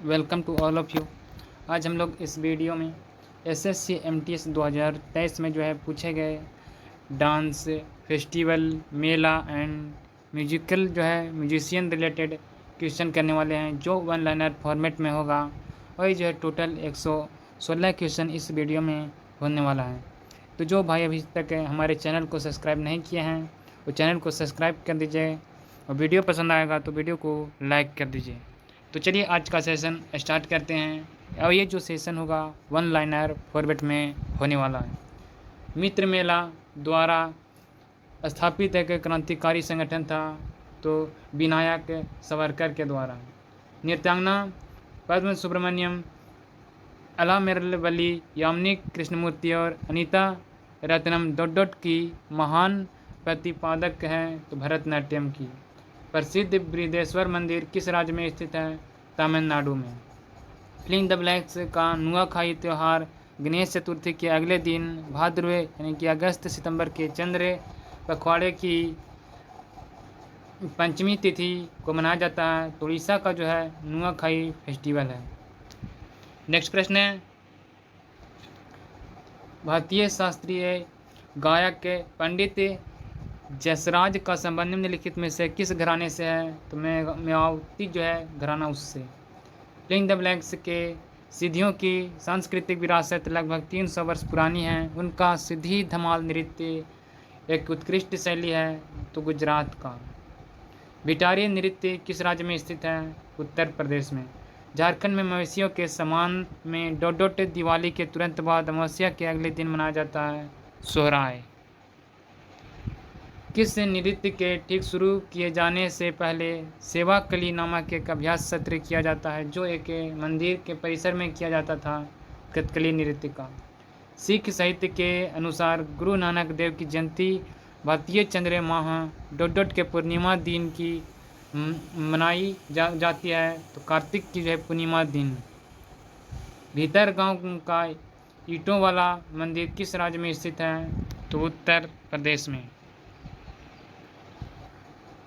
Welcome to all of you. आज हम लोग इस वीडियो में एसएससी एमटीएस 2023 में जो है पूछे गए dance festival Mela and musical जो है म्यूजिशियन रिलेटेड क्वेश्चन करने वाले हैं, जो वन लाइनर फॉर्मेट में होगा। और जो है टोटल 116 क्वेश्चन इस वीडियो में होने वाला है। तो जो भाई अभी तक हमारे चैनल को सब्सक्राइब नहीं किए हैं वो चैनल को सब्सक्राइब कर दीजिए, और वीडियो पसंद आएगा तो वीडियो को लाइक कर दीजिए। तो चलिए आज का सेशन स्टार्ट करते हैं। और ये जो सेशन होगा वन लाइनर फॉर्मेट में होने वाला है। मित्र मेला द्वारा स्थापित एक क्रांतिकारी संगठन था, तो विनायक सावरकर के द्वारा। नृत्यांगना पद्म सुब्रमण्यम, अला मेरवली, यामिनी कृष्णमूर्ति और अनीता रत्नम डॉट की महान प्रतिपादक हैं तो भरतनाट्यम की। प्रसिद्ध बृहदेश्वर मंदिर किस राज्य में स्थित है? तमिलनाडु में। फिलिंग द ब्लैंक्स का नुआखाई त्यौहार गणेश चतुर्थी के अगले दिन भाद्रव यानी कि अगस्त सितंबर के चंद्र पखवाड़े की पंचमी तिथि को मनाया जाता है। तो उड़ीसा का जो है नुआखाई फेस्टिवल है। नेक्स्ट प्रश्न है, भारतीय शास्त्रीय गायक पंडित जसराज का संबंध निम्नलिखित में से किस घराने से है? तो मायावती जो है घराना उससे। फिलिंग द ब्लैंक्स के सिद्धियों की सांस्कृतिक विरासत लगभग 300 वर्ष पुरानी है। उनका सिद्धि धमाल नृत्य एक उत्कृष्ट शैली है तो गुजरात का। भिटारी नृत्य किस राज्य में स्थित है? उत्तर प्रदेश में। झारखंड में मवेशियों के सम्मान में डोडोट दिवाली के तुरंत बाद अमावस्या के अगले दिन मनाया जाता है सोहराय। किस नृत्य के ठीक शुरू किए जाने से पहले सेवा कली नामक एक अभ्यास सत्र किया जाता है, जो एक मंदिर के परिसर में किया जाता था? कथकली नृत्य का। सिख साहित्य के अनुसार गुरु नानक देव की जयंती भारतीय चंद्र माह डोट के पूर्णिमा दिन की मनाई जाती है तो कार्तिक की जो है पूर्णिमा दिन। भीतर गांव का ईंटों वाला मंदिर किस राज्य में स्थित है? तो उत्तर प्रदेश में।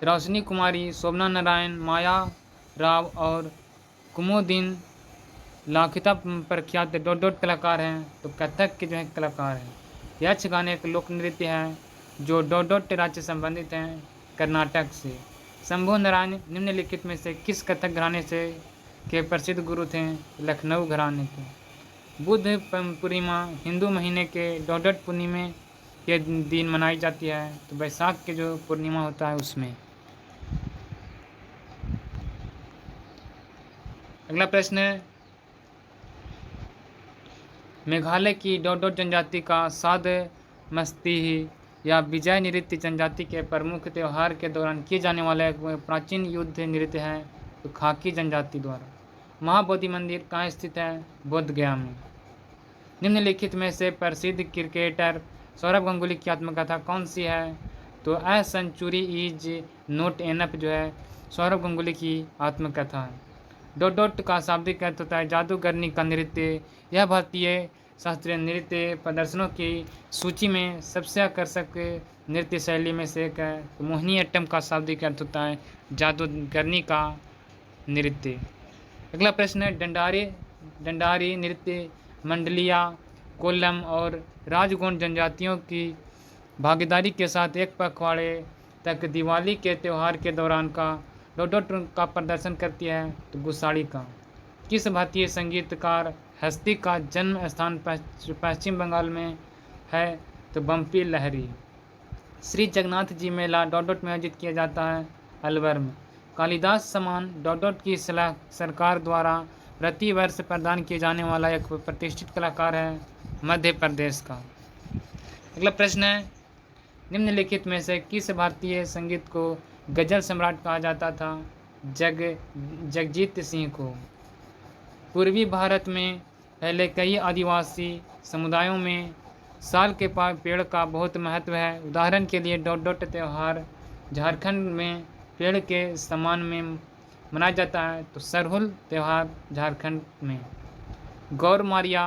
रोशनी कुमारी, शोभना नारायण, माया राव और कुमुदिन लाखिता प्रख्यात डोट कलाकार हैं तो कथक के जो है कलाकार हैं। यक्षगान एक लोक नृत्य है जो डोट राज्य से संबंधित हैं कर्नाटक से। शंभु नारायण निम्नलिखित में से किस कथक घराने से के प्रसिद्ध गुरु थे? लखनऊ घराने के। बुद्ध पूर्णिमा हिंदू महीने के डोट पूर्णिमा के दिन मनाई जाती है तो बैसाख के जो पूर्णिमा होता है उसमें। अगला प्रश्न है, मेघालय की डोट जनजाति का साध मस्ती या विजय नृत्य जनजाति के प्रमुख त्यौहार के दौरान किए जाने वाला एक प्राचीन युद्ध नृत्य है तो खाकी जनजाति द्वारा। महाबोधि मंदिर कहाँ स्थित है? बोध गया में। निम्नलिखित में से प्रसिद्ध क्रिकेटर सौरभ गांगुली की आत्मकथा कौन सी है? तो a century is not enough जो है सौरभ गांगुली की आत्मकथा है। डोट का शाब्दिक अर्थ होता है जादूगरनी का नृत्य। यह भारतीय शास्त्रीय नृत्य प्रदर्शनों की सूची में सबसे आकर्षक नृत्य शैली में से एक है। तो मोहिनीअट्टम का शाब्दिक अर्थ होता है जादूगरनी का नृत्य। अगला प्रश्न है, डंडारी नृत्य मंडलिया, कोल्लम और राजगोंड जनजातियों की भागीदारी के साथ एक पखवाड़े तक दिवाली के त्यौहार के दौरान का डोट का प्रदर्शन करती है तो गुसाड़ी का। किस भारतीय संगीतकार हस्ती का जन्म स्थान पश्चिम बंगाल में है? तो बम्पी लहरी। श्री जगन्नाथ जी मेला डोट में आयोजित किया जाता है अलवर में। कालिदास सम्मान डोट की सरकार द्वारा प्रति वर्ष प्रदान किए जाने वाला एक प्रतिष्ठित कलाकार है मध्य प्रदेश का। अगला प्रश्न है, निम्नलिखित में से किस भारतीय संगीत को गजल सम्राट कहा जाता था? जगजीत सिंह को। पूर्वी भारत में पहले कई आदिवासी समुदायों में साल के पेड़ का बहुत महत्व है। उदाहरण के लिए डोट त्यौहार झारखंड में पेड़ के सम्मान में मनाया जाता है तो सरहुल त्यौहार झारखंड में। गौरमारिया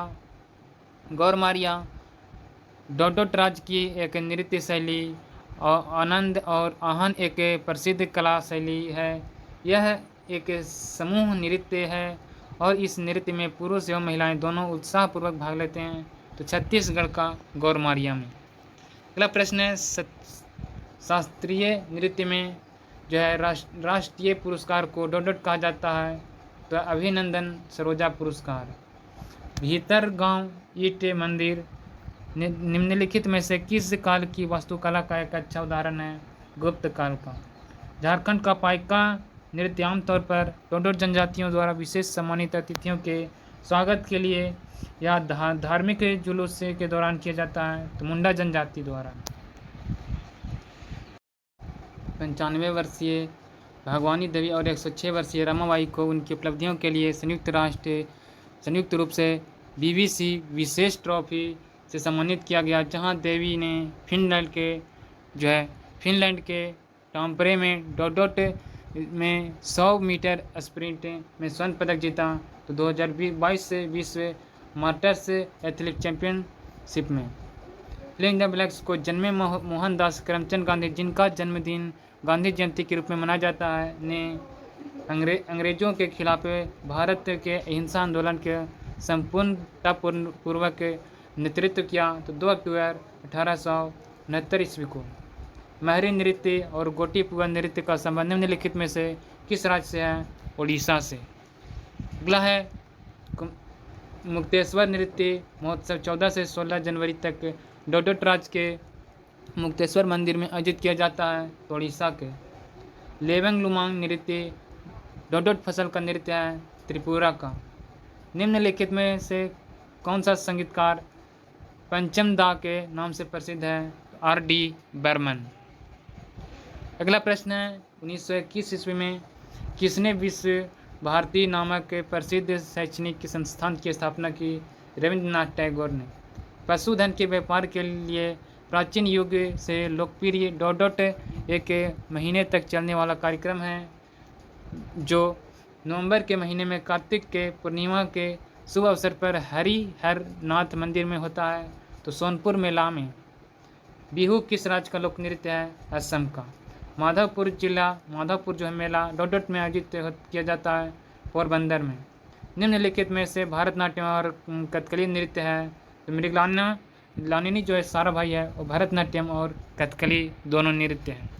डोट राज्य की एक नृत्य शैली और आनंद और आहन एक प्रसिद्ध कला शैली है। यह एक समूह नृत्य है और इस नृत्य में पुरुष एवं महिलाएं दोनों उत्साहपूर्वक भाग लेते हैं। तो छत्तीसगढ़ का गौरमारिया में। अगला प्रश्न है, शास्त्रीय नृत्य में जो है राष्ट्रीय पुरस्कार को डोडोट कहा जाता है। तो अभिनंदन सरोजा पुरस्कार। भीतर गांव ईंट मंदिर निम्नलिखित में से किस काल की वास्तुकला का एक अच्छा उदाहरण है? गुप्त काल का। झारखंड का पाइका नृत्य आमतौर पर डोडोट जनजातियों द्वारा विशेष सम्मानित अतिथियों के स्वागत के लिए या धार्मिक जुलूस के दौरान किया जाता है। तो मुंडा जनजाति द्वारा। 95 वर्षीय भगवानी देवी और 106 वर्षीय रमाबाई को उनकी उपलब्धियों के लिए संयुक्त रूप से BBC विशेष ट्रॉफी से सम्मानित किया गया, जहां देवी ने फिनलैंड के टाम्परे में डोडोट में 100 मीटर स्प्रिंट में स्वर्ण पदक जीता। तो 2022 से विश्व मास्टर्स एथलेटिक चैंपियनशिप में फिलिंग द ब्लैक्स को जन्मे मोहनदास करमचंद गांधी, जिनका जन्मदिन गांधी जयंती के रूप में मनाया जाता है, ने अंग्रेजों के खिलाफ भारत के अहिंसा आंदोलन के संपूर्णतापूर्वक नेतृत्व किया। तो 2 अक्टूबर 1869 ईस्वी को महरी नृत्य और गोटीपुआ नृत्य का संबंध निम्नलिखित में से किस राज्य से है? उड़ीसा से। अगला है मुक्तेश्वर नृत्य महोत्सव 14 से 16 जनवरी तक डोडोट राज्य के मुक्तेश्वर मंदिर में आयोजित किया जाता है। तो उड़ीसा के। लेबंग लुमांग नृत्य डोडोट फसल का नृत्य है, त्रिपुरा का। निम्नलिखित में से कौन सा संगीतकार पंचम दा के नाम से प्रसिद्ध है? R.D. बर्मन। अगला प्रश्न है, 1921 ईस्वी में किसने विश्व भारती नामक प्रसिद्ध शैक्षणिक संस्थान की स्थापना की? रविंद्रनाथ टैगोर ने। पशुधन के व्यापार के लिए प्राचीन युग से लोकप्रिय डोडोट एक महीने तक चलने वाला कार्यक्रम है, जो नवंबर के महीने में कार्तिक के पूर्णिमा के शुभ अवसर पर हरिहर नाथ मंदिर में होता है। तो सोनपुर मेला में। बिहू किस राज्य का लोक नृत्य है? असम का। माधवपुर जो है मेला डोडोट में आयोजित किया जाता है, पोरबंदर में। निम्नलिखित में से भरतनाट्यम और कथकली नृत्य है। तो मृगलानिनी जो है सारा भाई है, और भरतनाट्यम और कथकली दोनों नृत्य हैं।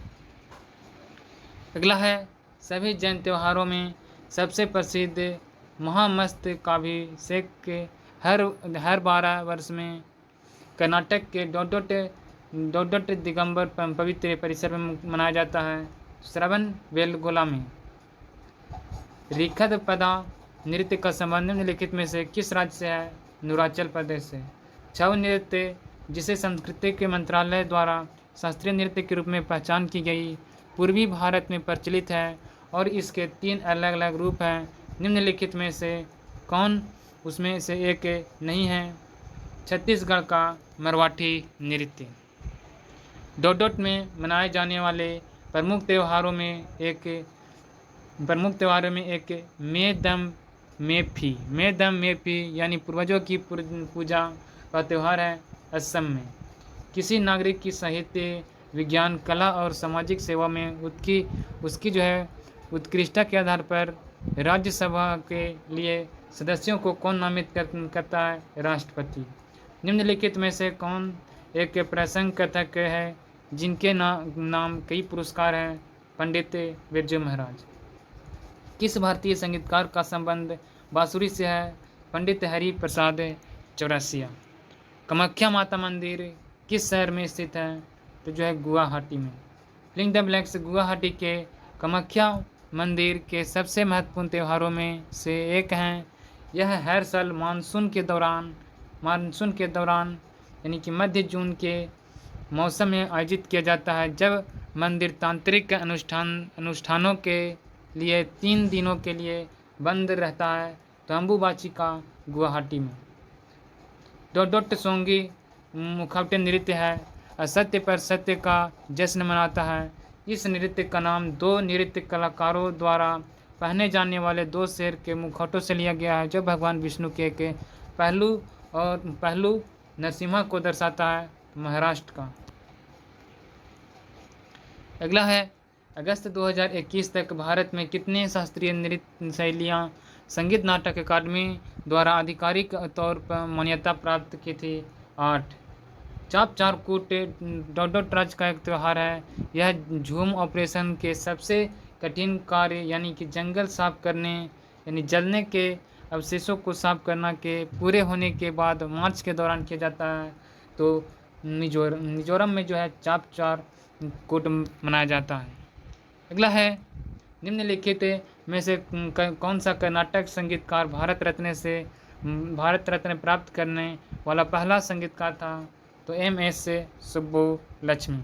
अगला है, सभी जैन त्योहारों में सबसे प्रसिद्ध महामस्तकाभिषेक के हर 12 वर्ष में कर्नाटक के डोडोट दिगंबर पवित्र परिसर में मनाया जाता है, श्रवण बेलगोला में। रिखद पदा नृत्य का संबंध निम्नलिखित में से किस राज्य से है? अरुणाचल प्रदेश से। छऊ नृत्य, जिसे संस्कृति के मंत्रालय द्वारा शास्त्रीय नृत्य के रूप में पहचान की गई, पूर्वी भारत में प्रचलित है और इसके 3 अलग अलग रूप हैं। निम्नलिखित में से कौन उसमें से एक नहीं है? छत्तीसगढ़ का मरवाठी नृत्य। डोडोट में मनाए जाने वाले प्रमुख त्योहारों में एक मे दम मेफी यानी पूर्वजों की पूजा का त्यौहार है, असम में। किसी नागरिक की साहित्य, विज्ञान, कला और सामाजिक सेवा में उसकी जो है उत्कृष्टता के आधार पर राज्यसभा के लिए सदस्यों को कौन नामित करता है? राष्ट्रपति। निम्नलिखित में से कौन एक प्रसंग कथक है जिनके नाम कई पुरस्कार हैं? पंडित बिरजू महाराज। किस भारतीय संगीतकार का संबंध बांसुरी से है? पंडित हरि प्रसाद चौरसिया। कामाख्या माता मंदिर किस शहर में स्थित है? तो जो है गुवाहाटी में। फिलिंग द ब्लैक्स गुवाहाटी के कामाख्या मंदिर के सबसे महत्वपूर्ण त्योहारों में से एक हैं। यह हर साल मानसून के दौरान यानी कि मध्य जून के मौसम में आयोजित किया जाता है, जब मंदिर तांत्रिक अनुष्ठानों के लिए 3 दिनों के लिए बंद रहता है। तो अम्बुबाची का गुवाहाटी में। डोडोट सोंगी मुखौटे नृत्य है, असत्य पर सत्य का जश्न मनाता है। इस नृत्य का नाम 2 नृत्य कलाकारों द्वारा पहने जाने वाले 2 शेर के मुखौटों से लिया गया है, जो भगवान विष्णु के पहलू नरसिम्हा को दर्शाता है, महाराष्ट्र का। अगला है, अगस्त 2021 तक भारत में कितने शास्त्रीय नृत्य शैलियाँ संगीत नाटक अकादमी द्वारा आधिकारिक तौर पर मान्यता प्राप्त की थी। 8 चाप चारकूट डॉट राज्य का एक त्यौहार है। यह झूम ऑपरेशन के सबसे कठिन कार्य यानी कि जंगल साफ करने यानी जलने के अवशेषों को साफ करना के पूरे होने के बाद मार्च के दौरान किया जाता है। तो मिजोरम में जो है चाप चारकूट मनाया जाता है। अगला है निम्नलिखित में से कौन सा कर्नाटक संगीतकार भारत रत्न प्राप्त करने वाला पहला संगीतकार था। तो MS सुब्बुलक्ष्मी।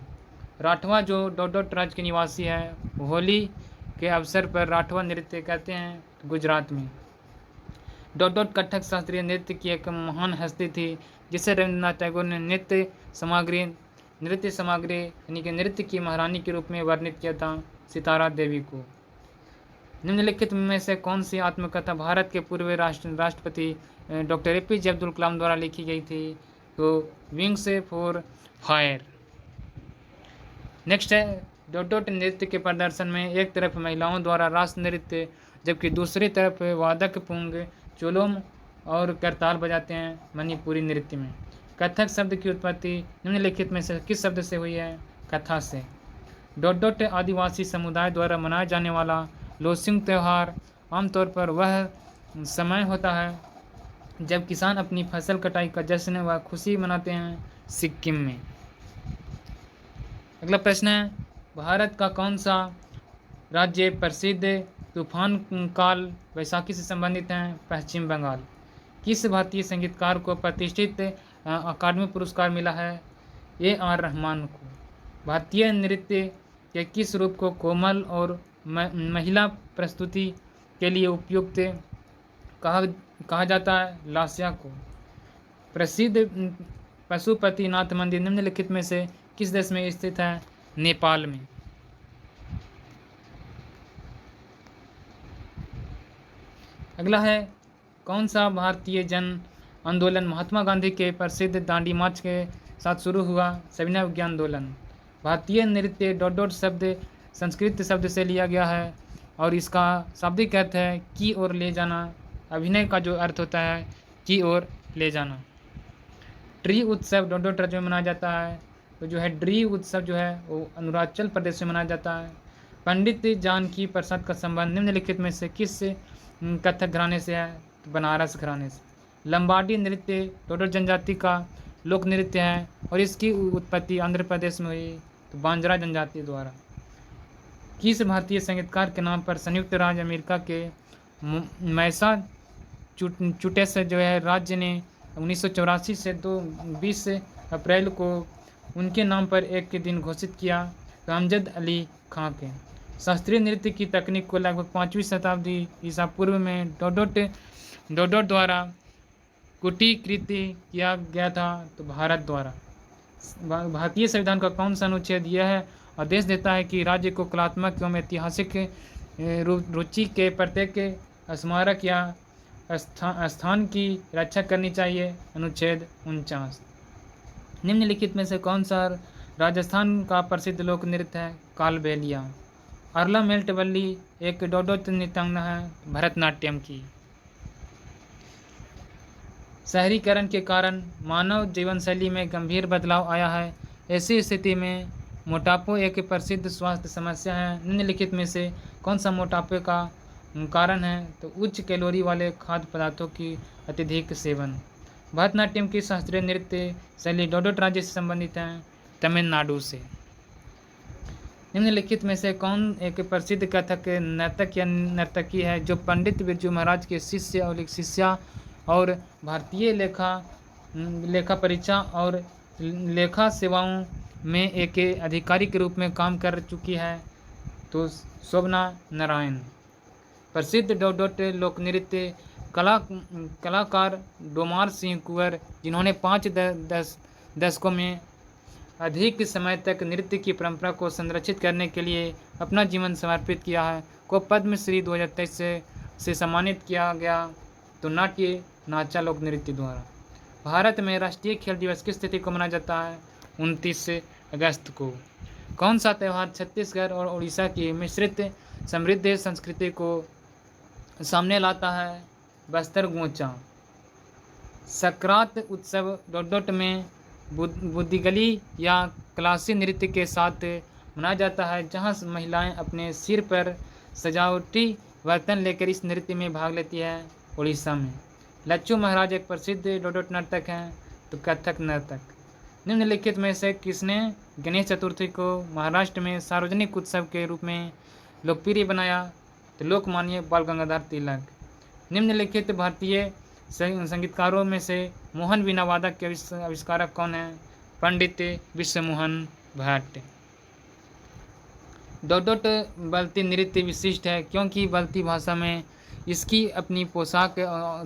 राठवा जो डोडोट राज्य के निवासी है, होली के अवसर पर राठवा नृत्य करते हैं गुजरात में। डोडोट कथक शास्त्रीय नृत्य की एक महान हस्ती थी जिसे रविन्द्रनाथ टैगोर ने नृत्य सामग्री यानी कि नृत्य की महारानी के रूप में वर्णित किया था सितारा देवी को। निम्नलिखित में से कौन सी आत्मकथा भारत के पूर्व राष्ट्रपति डॉक्टर APJ अब्दुल कलाम द्वारा लिखी गई थी। तो विंग्स फॉर फायर। नेक्स्ट है डोडोट नृत्य के प्रदर्शन में एक तरफ महिलाओं द्वारा राष्ट्र नृत्य जबकि दूसरी तरफ वादक पुंग चोलोम और करताल बजाते हैं मणिपुरी नृत्य में। कथक शब्द की उत्पत्ति निम्नलिखित में से किस शब्द से हुई है। कथा से। डोडोट आदिवासी समुदाय द्वारा मनाया जाने वाला लोसिंग त्यौहार आमतौर पर वह समय होता है जब किसान अपनी फसल कटाई का जश्न व खुशी मनाते हैं सिक्किम में। अगला प्रश्न है भारत का कौन सा राज्य प्रसिद्ध तूफान काल बैसाखी से संबंधित है। पश्चिम बंगाल। किस भारतीय संगीतकार को प्रतिष्ठित अकादमी पुरस्कार मिला है। AR रहमान को। भारतीय नृत्य के किस रूप को कोमल और महिला प्रस्तुति के लिए उपयुक्त कहा जाता है। लास्या को। प्रसिद्ध पशुपतिनाथ मंदिर निम्नलिखित में से किस देश में स्थित है। नेपाल में। अगला है कौन सा भारतीय जन आंदोलन महात्मा गांधी के प्रसिद्ध दांडी मार्च के साथ शुरू हुआ। सविनय विज्ञान आंदोलन। भारतीय नृत्य डोडोट शब्द संस्कृत शब्द से लिया गया है और इसका शाब्दिक अर्थ है की ओर ले जाना। अभिनय का जो अर्थ होता है की ओर ले जाना। ट्री उत्सव डोडोट राज्य में मनाया जाता है। तो जो है ड्री उत्सव जो है वो अरुणाचल प्रदेश में मनाया जाता है। पंडित जानकी प्रसाद का संबंध निम्नलिखित में से किस कथक घराने से है। तो बनारस घराने से। लंबाडी नृत्य डोडोट जनजाति का लोक नृत्य है और इसकी उत्पत्ति आंध्र प्रदेश में हुई। तो बांजरा जनजाति द्वारा। किस भारतीय संगीतकार के नाम पर संयुक्त राज्य अमेरिका के मैसाचुसेट्स जो है राज्य ने 1984 से 20 अप्रैल को उनके नाम पर एक के दिन घोषित किया। तो अमजद अली खां के। शास्त्रीय नृत्य की तकनीक को लगभग 5वीं शताब्दी ईसा पूर्व में डोडोट द्वारा कुटीकृत किया गया था। तो भारत द्वारा। भारतीय संविधान का कौन सा अनुच्छेद यह आदेश देता है कि राज्य को कलात्मक एवं ऐतिहासिक रुचि के प्रत्येक स्मारक या स्थान की रक्षा करनी चाहिए। अनुच्छेद 49। निम्नलिखित में से कौन सा राजस्थान का प्रसिद्ध लोक नृत्य है। कालबेलिया। अरला मेल्टवल्ली एक डोडोट नृत्यांगना है भरतनाट्यम की। शहरीकरण के कारण मानव जीवनशैली में गंभीर बदलाव आया है। ऐसी स्थिति में मोटापा एक प्रसिद्ध स्वास्थ्य समस्या है। निम्नलिखित में से कौन सा मोटापे का कारण है। तो उच्च कैलोरी वाले खाद्य पदार्थों की अत्यधिक सेवन। भरतनाट्यम की शास्त्रीय नृत्य शैली डोडोट राज्य से संबंधित है। तमिलनाडु से। निम्नलिखित में से कौन एक प्रसिद्ध कथक नर्तक या नर्तकी है जो पंडित बिरजू महाराज के शिष्या और भारतीय लेखा परीक्षा और लेखा सेवाओं में एक अधिकारी के रूप में काम कर चुकी है। तो शोभना नारायण। प्रसिद्ध डोडोट लोक नृत्य कलाकार डोमार सिंह कुंवर जिन्होंने 5 दशकों में अधिक समय तक नृत्य की परंपरा को संरक्षित करने के लिए अपना जीवन समर्पित किया है को पद्मश्री 2023 से सम्मानित किया गया। तो नाट्य नाचा लोक नृत्य द्वारा। भारत में राष्ट्रीय खेल दिवस किस तिथि को मनाया जाता है। 29 अगस्त को। कौन सा त्यौहार छत्तीसगढ़ और उड़ीसा की मिश्रित समृद्ध संस्कृति को सामने लाता है बस्तर गोचा। सक्रात उत्सव डोडोट में बुद्धिगली या क्लासी नृत्य के साथ मनाया जाता है, जहां महिलाएं अपने सिर पर सजावटी बर्तन लेकर इस नृत्य में भाग लेती है। उड़ीसा में लच्चू महाराज एक प्रसिद्ध डोडोट नर्तक हैं। तो कथक नर्तक निम्नलिखित में से किसने गणेश चतुर्थी को महाराष्ट्र में सार्वजनिक उत्सव के रूप में लोकप्रिय बनाया? तो लोकमान्य बाल गंगाधर तिलक। निम्नलिखित भारतीय संगीतकारों में से मोहन वीणा वादक के आविष्कारक कौन है? पंडित विश्वमोहन भट्ट। डोडोट बल्ती नृत्य विशिष्ट है क्योंकि बल्ती भाषा में इसकी अपनी पोशाक,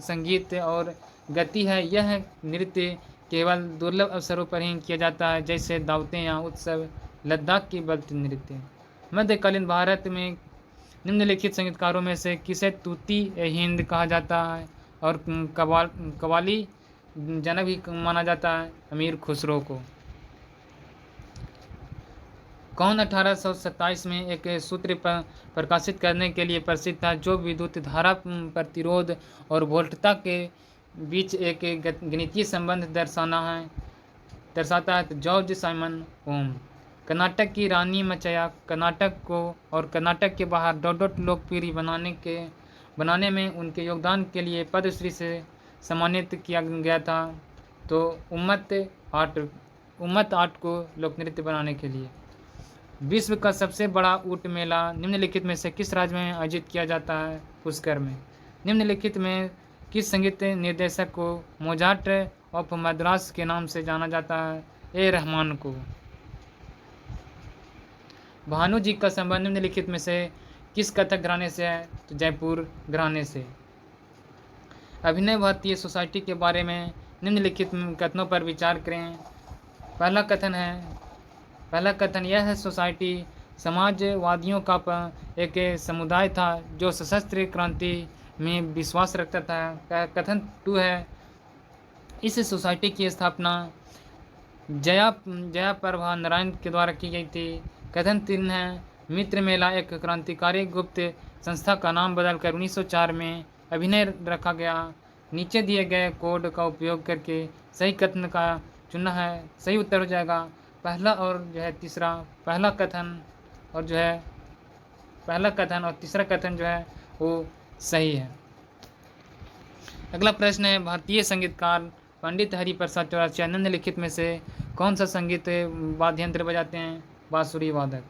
संगीत और गति है। यह नृत्य केवल दुर्लभ अवसरों पर ही किया जाता है, जैसे दावतें या उत्सव। लद्दाख की बल्ती नृत्य। मध्यकालीन भारत में निम्नलिखित संगीतकारों में से किसे तूती हिंद कहा जाता है और कव्वाली जनक भी माना जाता है? अमीर खुसरो को। कौन 1827 में एक सूत्र प्रकाशित करने के लिए प्रसिद्ध था, जो विद्युत धारा प्रतिरोध और वोल्टता के बीच एक गणितीय संबंध दर्शाता है? तो जॉर्ज साइमन ओम। कर्नाटक की रानी मचया कर्नाटक को और कर्नाटक के बाहर डोडोट लोकप्रिय बनाने में उनके योगदान के लिए पद्मश्री से सम्मानित किया गया था। तो उम्मत आर्ट को लोकनृत्य बनाने के लिए। विश्व का सबसे बड़ा ऊंट मेला निम्नलिखित में से किस राज्य में आयोजित किया जाता है? पुष्कर में। निम्नलिखित में किस संगीत निर्देशक को मोजार्ट ऑफ मद्रास के नाम से जाना जाता है? ए रहमान को। भानु जी का संबंध निम्नलिखित में से किस कथक घराने से है? तो जयपुर घराने से। अभिनय भारतीय सोसाइटी के बारे में निम्नलिखित कथनों पर विचार करें। पहला कथन यह है, सोसाइटी समाजवादियों का एक समुदाय था जो सशस्त्र क्रांति में विश्वास रखता था। कथन 2 है, इस सोसाइटी की स्थापना जया प्रभा नारायण के द्वारा की गई थी। कथन 3 है, मित्र मेला एक क्रांतिकारी गुप्त संस्था का नाम बदलकर 1904 में अभिनय रखा गया। नीचे दिए गए कोड का उपयोग करके सही कथन का चुनना है। सही उत्तर हो जाएगा पहला और तीसरा। पहला कथन और तीसरा कथन वो सही है। अगला प्रश्न है, भारतीय संगीतकार पंडित हरिप्रसाद चौरसिया निम्नलिखित में से कौन सा संगीत वाद्य यंत्र बजाते हैं? बांसुरी वादक।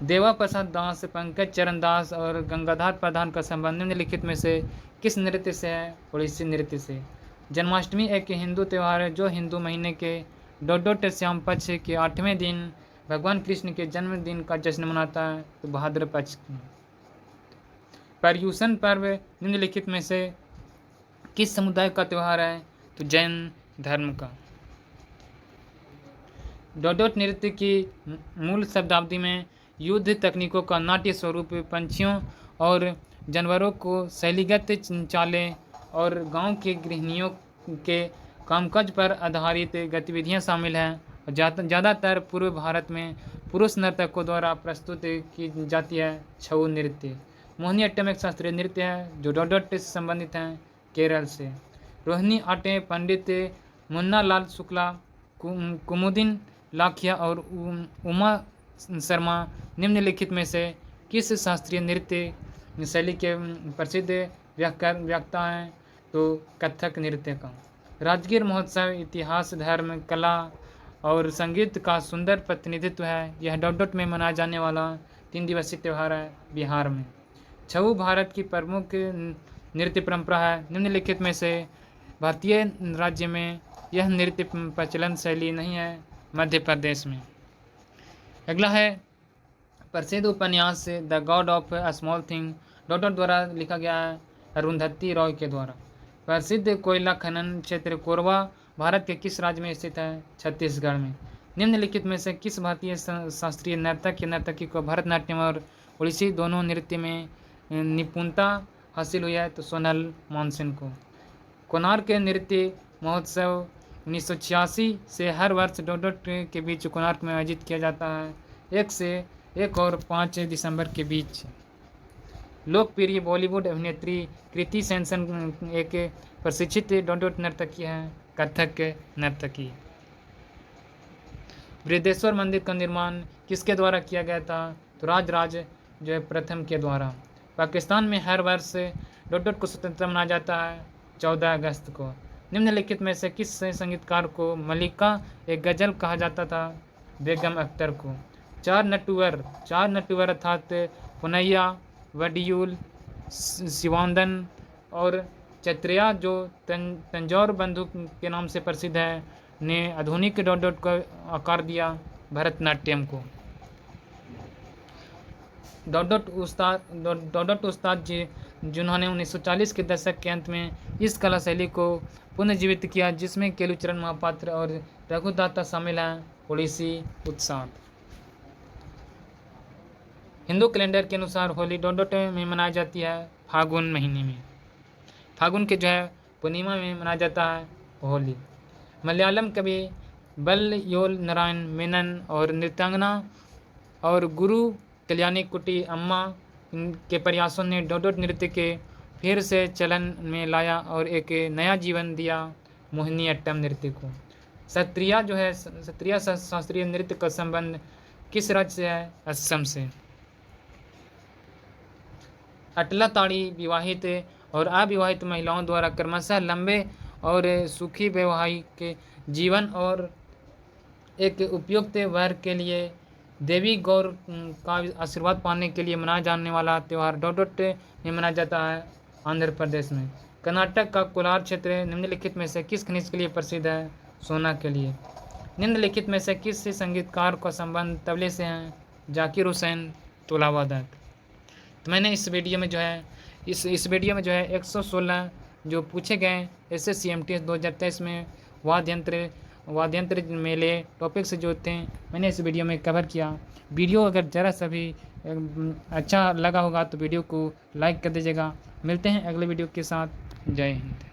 देवा प्रसाद दास, पंकज चरण दास और गंगाधर प्रधान का संबंध निम्नलिखित में से किस नृत्य से है? ओडिसी नृत्य से। जन्माष्टमी एक हिंदू त्यौहार है जो हिंदू महीने के डोडोट श्याम पक्ष के 8वें दिन भगवान कृष्ण के जन्मदिन का जश्न मनाता है। तो भाद्र पक्ष। पर्यूषण पर्व निम्नलिखित में से किस समुदाय का त्यौहार है? तो जैन धर्म का। डोडोट नृत्य की मूल शब्दावली में युद्ध तकनीकों का नाट्य स्वरूप, पंछियों और जानवरों को शैलीगत चालें और गांव के गृहिणियों के कामकाज पर आधारित गतिविधियां शामिल हैं। ज़्यादातर पूर्व भारत में पुरुष नर्तकों द्वारा प्रस्तुत की जाती है। छऊ नृत्य। मोहिनीअट्टम एक शास्त्रीय नृत्य है जो डोडोट से संबंधित हैं, केरल से। रोहिणी आटे पंडित मुन्ना लाल शुक्ला, कुमुदिन लाखिया और उमा शर्मा निम्नलिखित में से किस शास्त्रीय नृत्य शैली के प्रसिद्ध व्याख्याता हैं? तो कथक नृत्य का। राजगीर महोत्सव इतिहास, धर्म, कला और संगीत का सुंदर प्रतिनिधित्व है। यह डोडोट में मनाया जाने वाला 3 दिवसीय त्यौहार है बिहार में। छऊ भारत की प्रमुख नृत्य परंपरा है। निम्नलिखित में से भारतीय राज्य में यह नृत्य प्रचलन शैली नहीं है? मध्य प्रदेश में। अगला है, प्रसिद्ध उपन्यास the god of a small thing डोडोट द्वारा लिखा गया है, अरुंधति रॉय के द्वारा। प्रसिद्ध कोयला खनन क्षेत्र कोरबा भारत के किस राज्य में स्थित है? छत्तीसगढ़ में। निम्नलिखित में से किस भारतीय शास्त्रीय नर्तक या नर्तकी को भरतनाट्यम और ओडिसी दोनों नृत्य में निपुणता हासिल हुई है? तो सोनल मानसिंह को। कोणार्क नृत्य महोत्सव 1986 से हर वर्ष डोडोट के बीच कोणार्क में आयोजित किया जाता है, 1 और 5 दिसंबर के बीच। लोकप्रिय बॉलीवुड अभिनेत्री कृति सेनन एक प्रशिक्षित डॉट डॉट नर्तकी है, कथक नर्तकी। बृहदेश्वर मंदिर का निर्माण किसके द्वारा किया गया था? तो राजराज जो है प्रथम के द्वारा। पाकिस्तान में हर वर्ष डॉट डॉट को स्वतंत्रता मनाया जाता है 14 अगस्त को। निम्नलिखित में से किस संगीतकार को मलिका एक गज़ल कहा जाता था? बेगम अख्तर को। चार नटवर अर्थात पुनैया, वडियूल, शिवानंदन और चैत्रिया जो तंजौर बंधु के नाम से प्रसिद्ध है, ने आधुनिक डॉट डॉट को आकार दिया भरतनाट्यम को। डॉट डॉट उस्ताद जी जिन्होंने 1940 के दशक के अंत में इस कला शैली को पुनर्जीवित किया, जिसमें केलुचरण महापात्र और रघुदाता शामिल हैं। ओडिसी उत्साद। हिंदू कैलेंडर के अनुसार होली डॉट डॉट में मनाई जाती है फागुन महीने में। फागुन के जो है पूर्णिमा में मनाया जाता है होली। मलयालम कवि बल्लयोल नारायण मेनन और नृत्यांगना और गुरु कल्याणी कुट्टी अम्मा के प्रयासों ने डॉट डॉट नृत्य के फिर से चलन में लाया और एक नया जीवन दिया मोहिनीअट्टम नृत्य को। सत्रिया शास्त्रीय नृत्य का संबंध किस राज्य से है? असम से। अटला ताड़ी विवाहित और अविवाहित महिलाओं द्वारा क्रमशः लंबे और सुखी वैवाहिक जीवन और एक उपयुक्त वर्ग के लिए देवी गौर का आशीर्वाद पाने के लिए मनाया जाने वाला त्यौहार डॉट डॉट में मनाया जाता है आंध्र प्रदेश में। कर्नाटक का कोलार क्षेत्र निम्नलिखित में से किस खनिज के लिए प्रसिद्ध है? सोना के लिए। निम्नलिखित में से किस संगीतकार का संबंध तबले से है? जाकिर हुसैन तुलावादक। तो मैंने इस वीडियो में जो है इस वीडियो में जो है 116 जो पूछे गए SSC-MTS 2023 में वाद्यंत्र मेले टॉपिक से जो थे मैंने इस वीडियो में कवर किया। वीडियो अगर ज़रा सा भी अच्छा लगा होगा तो वीडियो को लाइक कर दीजिएगा। मिलते हैं अगले वीडियो के साथ। जय हिंद।